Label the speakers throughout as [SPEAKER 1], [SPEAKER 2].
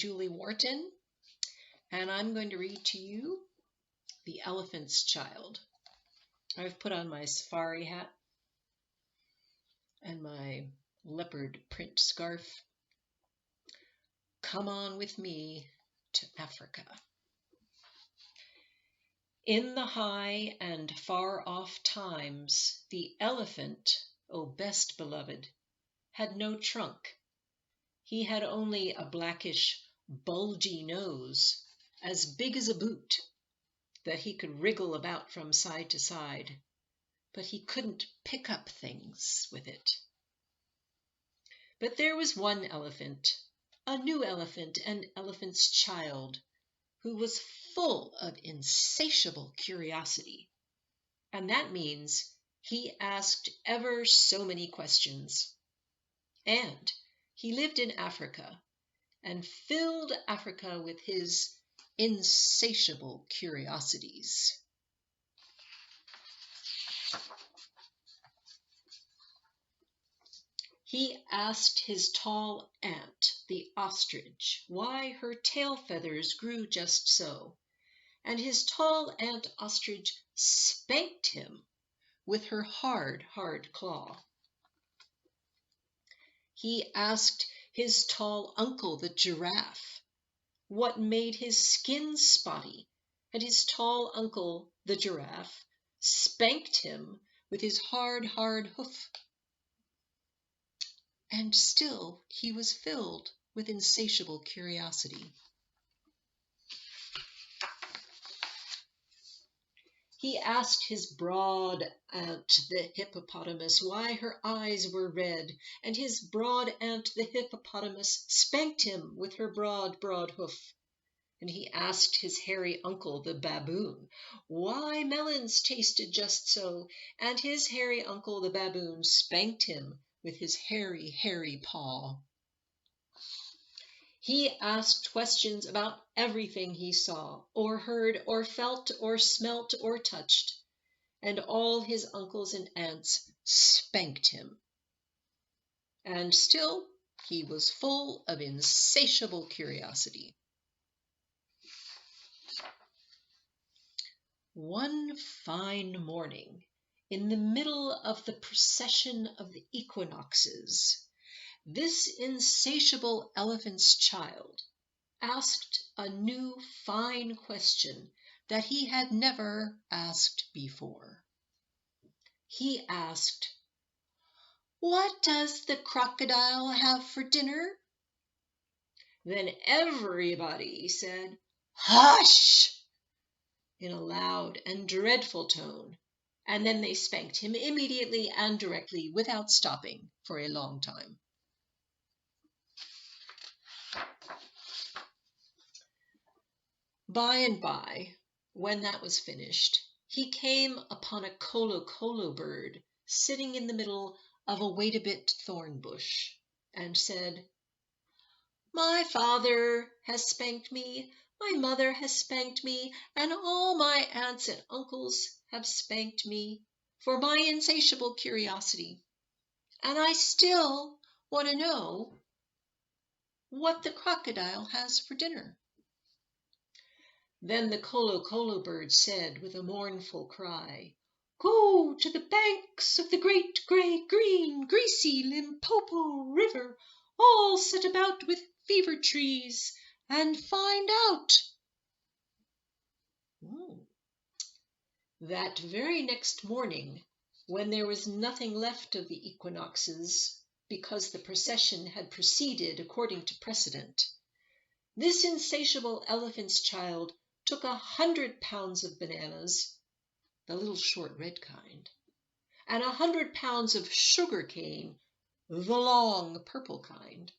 [SPEAKER 1] Julie Wharton, and I'm going to read to you The Elephant's Child. I've put on my safari hat and my leopard print scarf. Come on with me to Africa. In the high and far-off times, the elephant, O best beloved, had no trunk. He had only a blackish, bulgy nose, as big as a boot, that he could wriggle about from side to side, but he couldn't pick up things with it. But there was one elephant, a new elephant, an elephant's child, who was full of insatiable curiosity. And that means he asked ever so many questions. And he lived in Africa and filled Africa with his insatiable curiosities. He asked his tall aunt, the ostrich, why her tail feathers grew just so, and his tall aunt ostrich spanked him with her hard, hard claw. He asked his tall uncle, the giraffe, what made his skin spotty, and his tall uncle, the giraffe, spanked him with his hard, hard hoof. And still he was filled with insatiable curiosity. He asked his broad aunt, the hippopotamus, why her eyes were red, and his broad aunt, the hippopotamus, spanked him with her broad, broad hoof. And he asked his hairy uncle, the baboon, why melons tasted just so, and his hairy uncle, the baboon, spanked him with his hairy, hairy paw. He asked questions about everything he saw, or heard, or felt, or smelt, or touched, and all his uncles and aunts spanked him. And still he was full of insatiable curiosity. One fine morning, in the middle of the procession of the equinoxes, this insatiable elephant's child asked a new fine question that he had never asked before. He asked, "What does the crocodile have for dinner?" Then everybody said, "Hush!" in a loud and dreadful tone, and then they spanked him immediately and directly without stopping for a long time. By and by, when that was finished, he came upon a kolo bird sitting in the middle of a wait-a-bit thorn bush, and said, "My father has spanked me, my mother has spanked me, and all my aunts and uncles have spanked me for my insatiable curiosity, and I still want to know what the crocodile has for dinner." Then the kolo bird said with a mournful cry, "Go to the banks of the great gray green greasy Limpopo River, all set about with fever trees, and find out." That very next morning, when there was nothing left of the equinoxes, because the procession had proceeded according to precedent, this insatiable elephant's child took 100 pounds of bananas, the little short red kind, and 100 pounds of sugar cane, the long purple kind,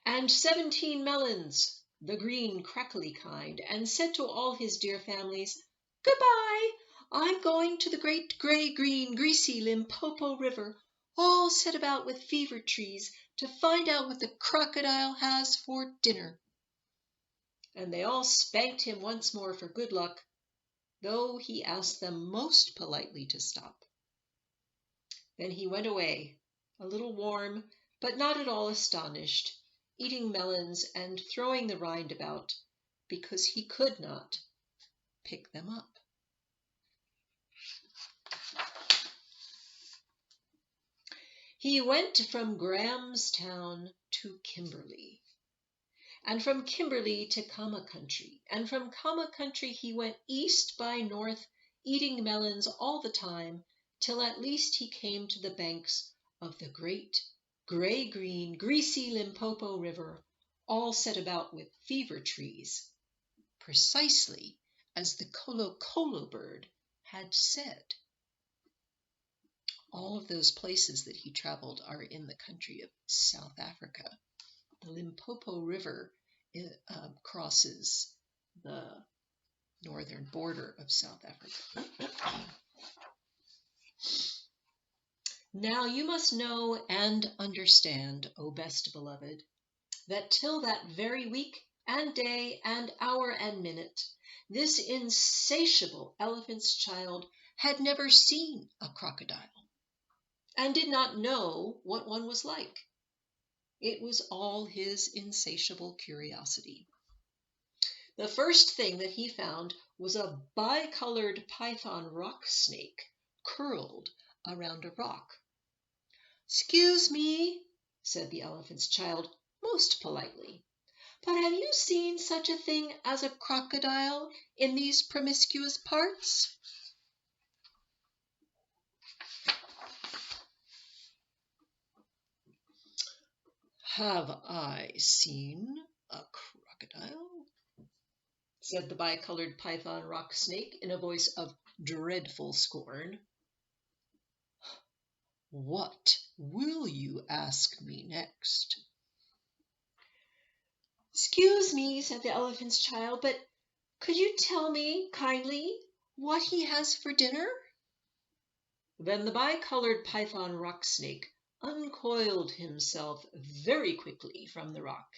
[SPEAKER 1] and 17 melons, the green crackly kind, and said to all his dear families, "Goodbye, I'm going to the great gray green greasy Limpopo River, all set about with fever trees, to find out what the crocodile has for dinner." And they all spanked him once more for good luck, though he asked them most politely to stop. Then he went away, a little warm, but not at all astonished, eating melons and throwing the rind about because he could not pick them up. He went from Grahamstown to Kimberley, and from Kimberley to Kama Country, and from Kama Country he went east by north, eating melons all the time, till at least he came to the banks of the great, gray-green, greasy Limpopo River, all set about with fever trees, precisely as the Kolo bird had said. All of those places that he traveled are in the country of South Africa. The Limpopo River crosses the northern border of South Africa. Now you must know and understand, O best beloved, that till that very week and day and hour and minute, this insatiable elephant's child had never seen a crocodile and did not know what one was like. It was all his insatiable curiosity. The first thing that he found was a bicolored python rock snake curled around a rock. "Excuse me," said the elephant's child most politely, "but have you seen such a thing as a crocodile in these promiscuous parts?" "Have I seen a crocodile?" said the bicolored python rock snake in a voice of dreadful scorn. "What will you ask me next?" "Excuse me," said the elephant's child, "but could you tell me kindly what he has for dinner?" Then the bicolored python rock snake uncoiled himself very quickly from the rock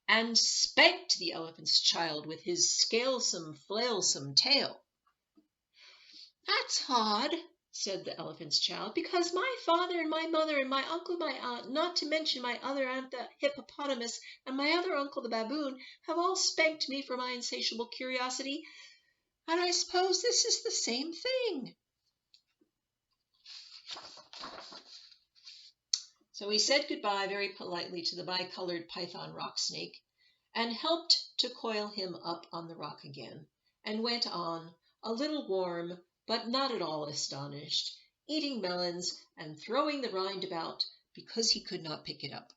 [SPEAKER 1] and spanked the elephant's child with his scalesome, flailsome tail. "That's odd," said the elephant's child, "because my father and my mother and my uncle, my aunt, not to mention my other aunt, the hippopotamus, and my other uncle, the baboon, have all spanked me for my insatiable curiosity, and I suppose this is the same thing." So he said goodbye very politely to the bicolored python rock snake and helped to coil him up on the rock again, and went on, a little warm, but not at all astonished, eating melons and throwing the rind about because he could not pick it up,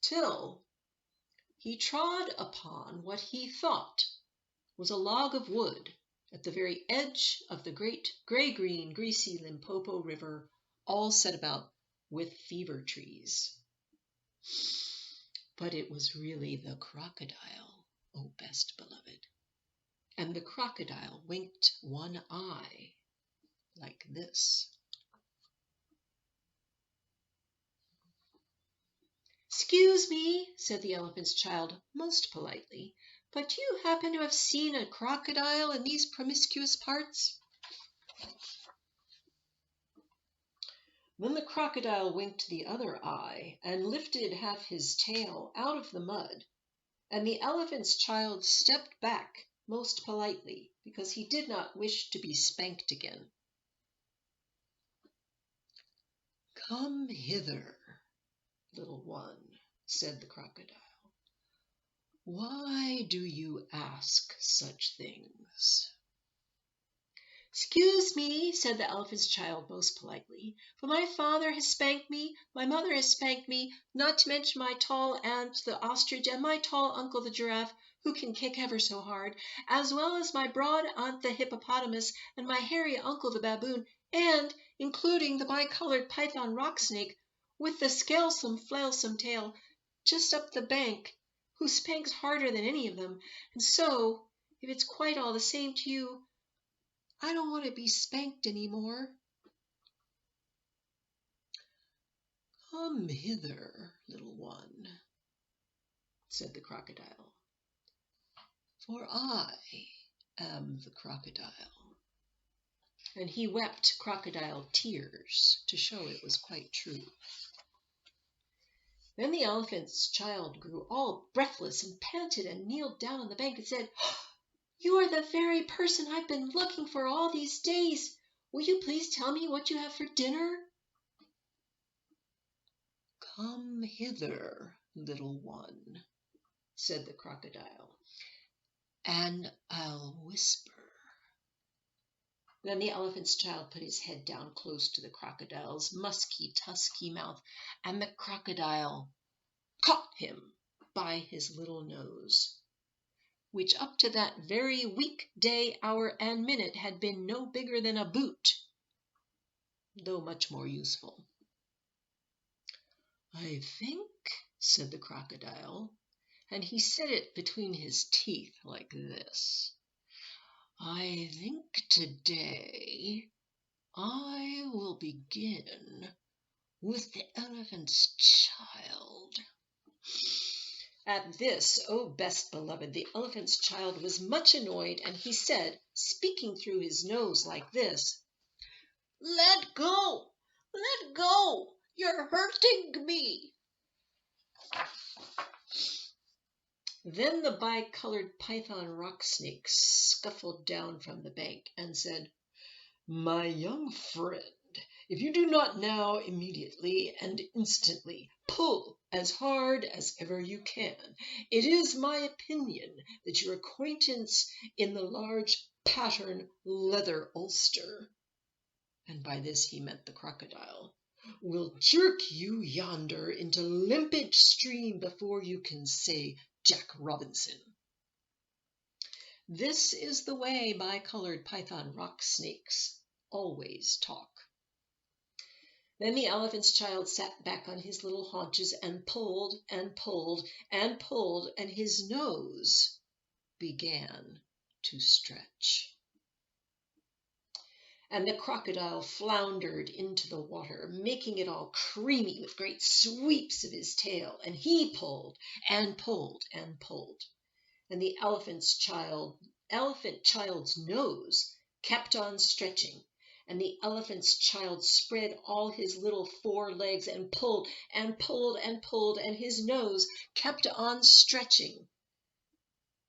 [SPEAKER 1] till he trod upon what he thought was a log of wood at the very edge of the great gray-green, greasy Limpopo River, all set about with fever trees. But it was really the crocodile, O best beloved. And the crocodile winked one eye like this. "Excuse me," said the elephant's child most politely, "but do you happen to have seen a crocodile in these promiscuous parts?" Then the crocodile winked the other eye and lifted half his tail out of the mud, and the elephant's child stepped back most politely because he did not wish to be spanked again. "Come hither, little one," said the crocodile. "Why do you ask such things?" "Excuse me," said the elephant's child most politely, "but my father has spanked me, my mother has spanked me, not to mention my tall aunt the ostrich and my tall uncle the giraffe, who can kick ever so hard, as well as my broad aunt the hippopotamus and my hairy uncle the baboon, and including the bicolored python rock snake with the scalesome, flailsome tail just up the bank, who spanks harder than any of them. And so, if it's quite all the same to you, I don't want to be spanked any more." "Come hither, little one," said the crocodile, "for I am the crocodile." And he wept crocodile tears to show it was quite true. Then the elephant's child grew all breathless and panted and kneeled down on the bank and said, "You are the very person I've been looking for all these days. Will you please tell me what you have for dinner?" "Come hither, little one," said the crocodile, "and I'll whisper." Then the elephant's child put his head down close to the crocodile's musky, tusky mouth, and the crocodile caught him by his little nose, which up to that very week, day, hour, and minute had been no bigger than a boot, though much more useful. "I think," said the crocodile, and he said it between his teeth like this, "I think today I will begin with the elephant's child." At this, O best beloved, the elephant's child was much annoyed, and he said, speaking through his nose like this, "Let go! Let go! You're hurting me!" Then the bicolored python rock snake scuffled down from the bank and said, "My young friend, if you do not now immediately and instantly pull as hard as ever you can, it is my opinion that your acquaintance in the large pattern leather ulster," and by this he meant the crocodile, "will jerk you yonder into limpid stream before you can say Jack Robinson." This is the way bicolored python rock snakes always talk. Then the elephant's child sat back on his little haunches and pulled and pulled and pulled, and his nose began to stretch. And the crocodile floundered into the water, making it all creamy with great sweeps of his tail, and he pulled and pulled and pulled. And the elephant child's nose kept on stretching, and the elephant's child spread all his little four legs and pulled and pulled and pulled, and his nose kept on stretching.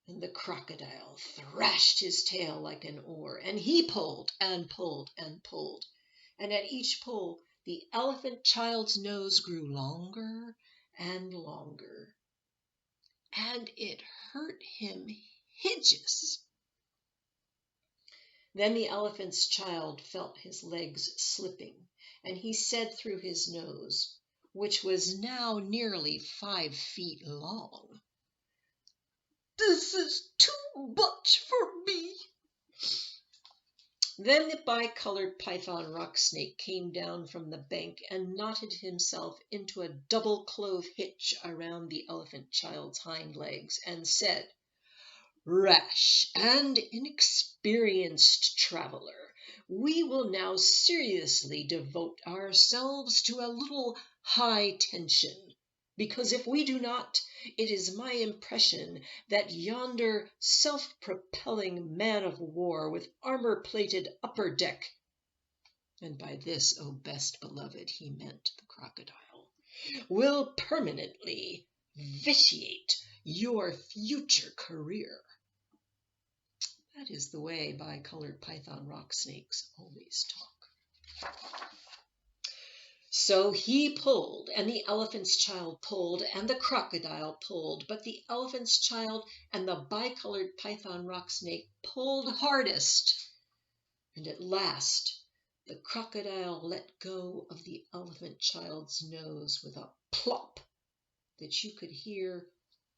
[SPEAKER 1] And the crocodile thrashed his tail like an oar, and he pulled and pulled and pulled. And at each pull, the elephant child's nose grew longer and longer, and it hurt him hideous. Then the elephant's child felt his legs slipping, and he said through his nose, which was now nearly 5 feet long, "This is too much for me." Then the bicolored python rock snake came down from the bank and knotted himself into a double clove hitch around the elephant child's hind legs and said, "Rash and inexperienced traveler, we will now seriously devote ourselves to a little high tension, because if we do not, it is my impression that yonder self-propelling man-of-war with armor-plated upper deck," and by this, O best beloved, he meant the crocodile, "will permanently vitiate your future career." That is the way bicolored python rock snakes always talk. So he pulled, and the elephant's child pulled, and the crocodile pulled, but the elephant's child and the bicolored python rock snake pulled hardest. And at last the crocodile let go of the elephant child's nose with a plop that you could hear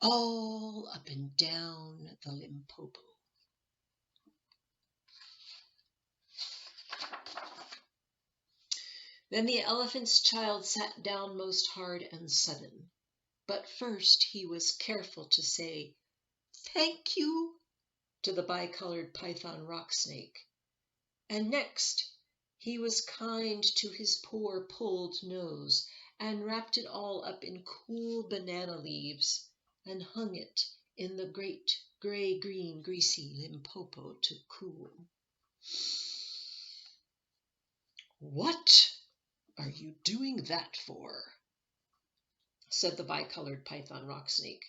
[SPEAKER 1] all up and down the Limpopo. Then the elephant's child sat down most hard and sudden. But first he was careful to say, "Thank you," to the bicolored python rock snake. And next he was kind to his poor pulled nose, and wrapped it all up in cool banana leaves, and hung it in the great gray-green greasy Limpopo to cool. "What are you doing that for?" said the bicolored python rock snake.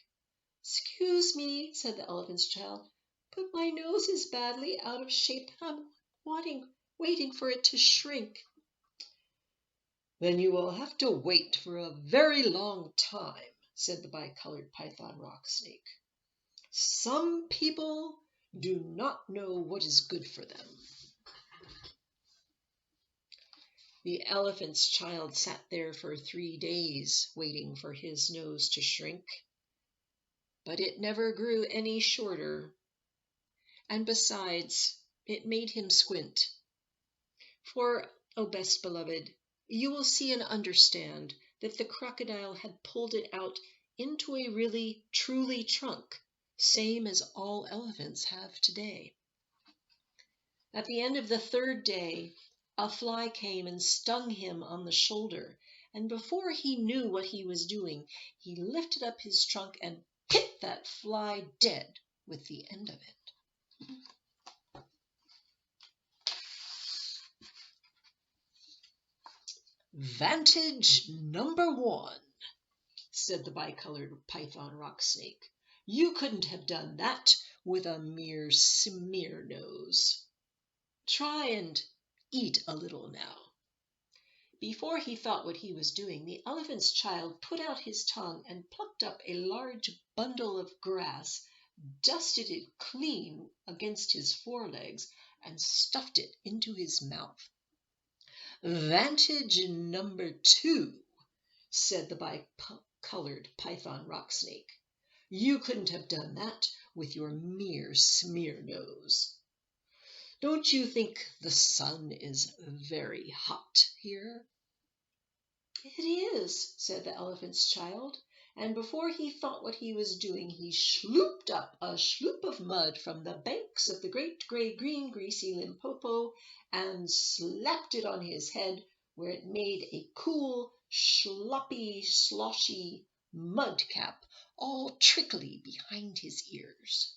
[SPEAKER 1] "Excuse me," said the elephant's child, "but my nose is badly out of shape and I'm waiting for it to shrink." "Then you will have to wait for a very long time," said the bicolored python rock snake. "Some people do not know what is good for them." The elephant's child sat there for 3 days waiting for his nose to shrink, but it never grew any shorter, and besides, it made him squint. For, O best beloved, you will see and understand that the crocodile had pulled it out into a really, truly trunk, same as all elephants have today. At the end of the 3rd day, a fly came and stung him on the shoulder, and before he knew what he was doing, he lifted up his trunk and hit that fly dead with the end of it. "Vantage number 1, said the bicolored python rock snake. "You couldn't have done that with a mere smear nose. Try and eat a little now." Before he thought what he was doing, the elephant's child put out his tongue and plucked up a large bundle of grass, dusted it clean against his forelegs, and stuffed it into his mouth. "Vantage number 2, said the bicolored python rock snake. "You couldn't have done that with your mere smear nose. Don't you think the sun is very hot here?" "It is," said the elephant's child, and before he thought what he was doing, he slooped up a sloop of mud from the banks of the great gray green greasy Limpopo and slapped it on his head, where it made a cool, sloppy, sloshy mud cap, all trickly behind his ears.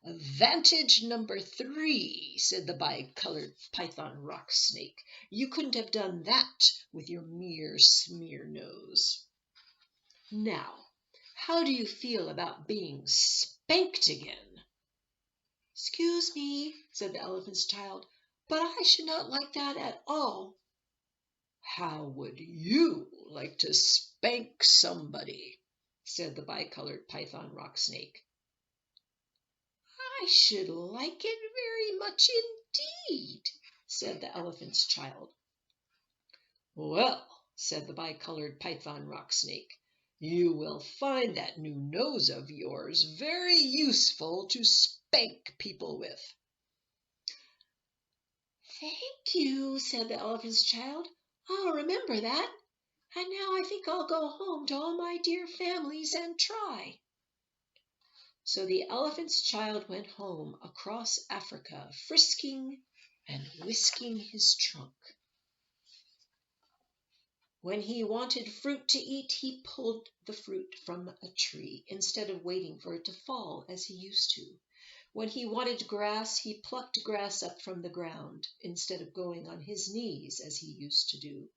[SPEAKER 1] "Vantage number 3, said the bicolored python rock snake. "You couldn't have done that with your mere smear nose. Now, how do you feel about being spanked again?" "Excuse me," said the elephant's child, "but I should not like that at all." "How would you like to spank somebody?" said the bicolored python rock snake. "I should like it very much indeed," said the elephant's child. "Well," said the bicolored python rock snake, "you will find that new nose of yours very useful to spank people with." "Thank you," said the elephant's child. "I'll remember that. And now I think I'll go home to all my dear families and try." So the elephant's child went home across Africa, frisking and whisking his trunk. When he wanted fruit to eat, he pulled the fruit from a tree instead of waiting for it to fall as he used to. When he wanted grass, he plucked grass up from the ground instead of going on his knees as he used to do.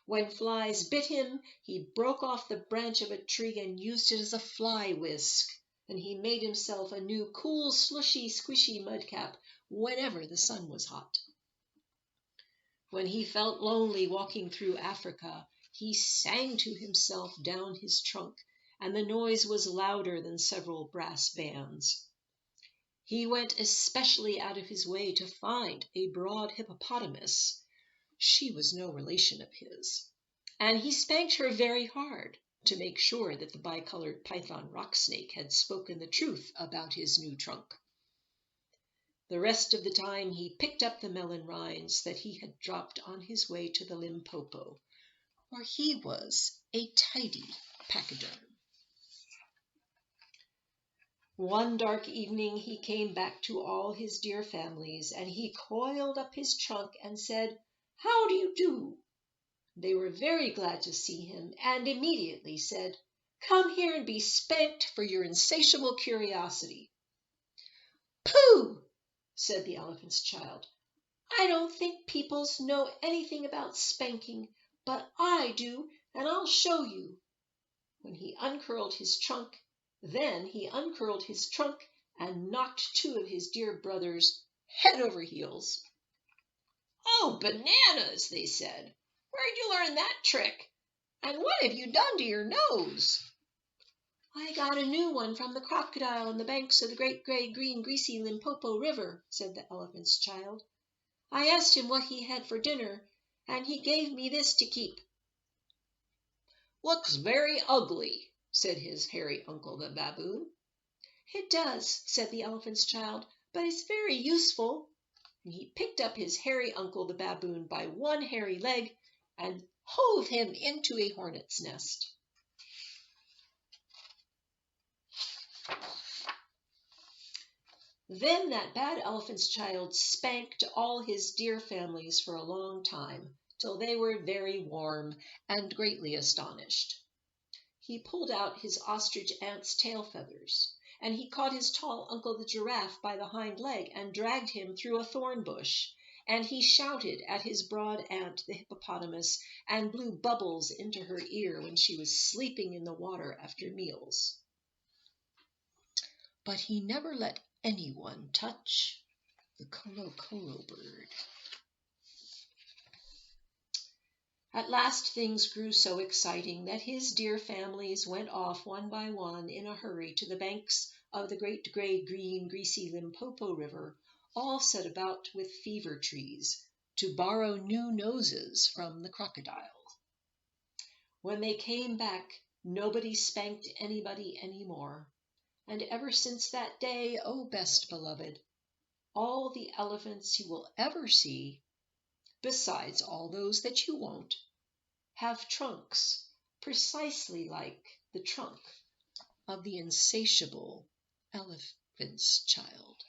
[SPEAKER 1] When flies bit him, he broke off the branch of a tree and used it as a fly whisk, and he made himself a new cool, slushy, squishy mudcap whenever the sun was hot. When he felt lonely walking through Africa, he sang to himself down his trunk, and the noise was louder than several brass bands. He went especially out of his way to find a broad hippopotamus. She was no relation of his, and he spanked her very hard to make sure that the bicolored python rock snake had spoken the truth about his new trunk. The rest of the time he picked up the melon rinds that he had dropped on his way to the Limpopo, for he was a tidy pachyderm. One dark evening he came back to all his dear families, and he coiled up his trunk and said, "How do you do?" They were very glad to see him, and immediately said, "Come here and be spanked for your insatiable curiosity." "Pooh!" said the elephant's child. "I don't think people know anything about spanking, but I do, and I'll show you." Then he uncurled his trunk and knocked two of his dear brothers head over heels. "Oh, bananas!" they said. "Where'd you learn that trick? And what have you done to your nose?" "I got a new one from the crocodile on the banks of the great gray green greasy Limpopo River," said the elephant's child. "I asked him what he had for dinner, and he gave me this to keep." "Looks very ugly," said his hairy uncle the baboon. "It does," said the elephant's child, "but it's very useful." And he picked up his hairy uncle the baboon by one hairy leg and hove him into a hornet's nest. Then that bad elephant's child spanked all his dear families for a long time, till they were very warm and greatly astonished. He pulled out his ostrich aunt's tail feathers, and he caught his tall uncle the giraffe by the hind leg and dragged him through a thorn bush, and he shouted at his broad aunt the hippopotamus and blew bubbles into her ear when she was sleeping in the water after meals. But he never let anyone touch the Kolo bird. At last things grew so exciting that his dear families went off one by one in a hurry to the banks of the great gray green greasy Limpopo River, all set about with fever trees, to borrow new noses from the crocodile. When they came back, nobody spanked anybody any more, and ever since that day, oh best beloved, all the elephants you will ever see, besides all those that you won't, have trunks precisely like the trunk of the insatiable elephant's child.